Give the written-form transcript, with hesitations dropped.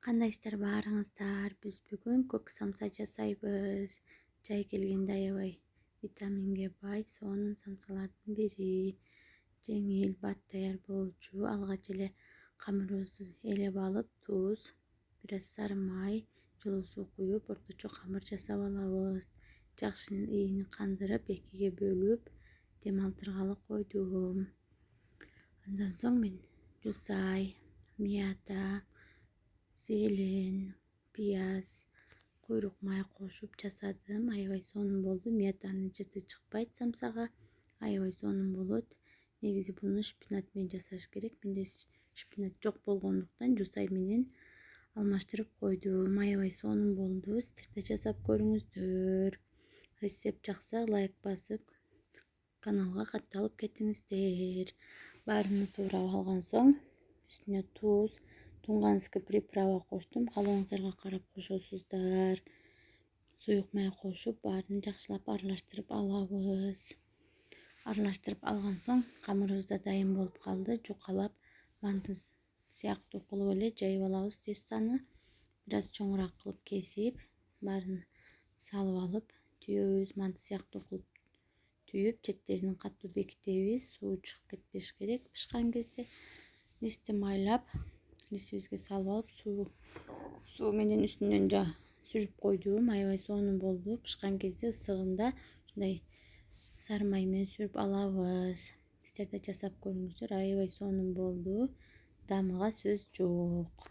Кандайсыздар баарыңыздар? Биз бүгүн көк самса жасайбыз. Жай келгенде аябай витаминге бай сонун самсалардын бири. Жеңил, бат даяр болчу. Алгач эле камырыбызды элеп алып, туз, бир аз сары май, жылуу суу куюп, орточо камыр жасап алабыз. Жакшы ийини кандырып, экиге бөлүп, дем алдыргалы койдум. Андан соң мен жусай, мята, зелень, пияз, куйрук май кошуп жасадым. Аябай сонун болду. Мятанын жыты чыкпайт самсага. Аябай сонун болот. Негизи буну шпинат менен жасаш керек. Менде шпинат жок болгондуктан жусай менен алмаштырып койдум. Аябай сонун болду. Сиздер да жасап көрүңүздөр. Рецепт жакса лайк басып, каналга катталып кетиңиздер. Баарын туурап алган соң үстүнө туз, тунганский приправа коштум. Каалооңуздарга карап кошосуздар. Суюк май кошуп, баарын жакшылап аралаштырып алабыз. Аралаштырып алган соң камырыбыз да дайын болуп калды. Жукалап, манты сыяктуу кылып эле жайып алабыз тестаны. Бир аз чоңураак кылып кесип, баарын салып алып, түйөбүз. Манты сыяктуу кылып түйүп, четтерин катуу бекитебиз. Суу чыгып кетпеш керек. Пышкан кезде листти майлап, листибизге салып алып, суу менен үстүнөн сүрүп койдум. Аябай сонун болду. Пышкан кезде ысыгында ушундай сары май менен сүрүп алабыз. Сиздер да жасап көрүңүздөр. Аябай сонун болду. Дамыга сөз жок.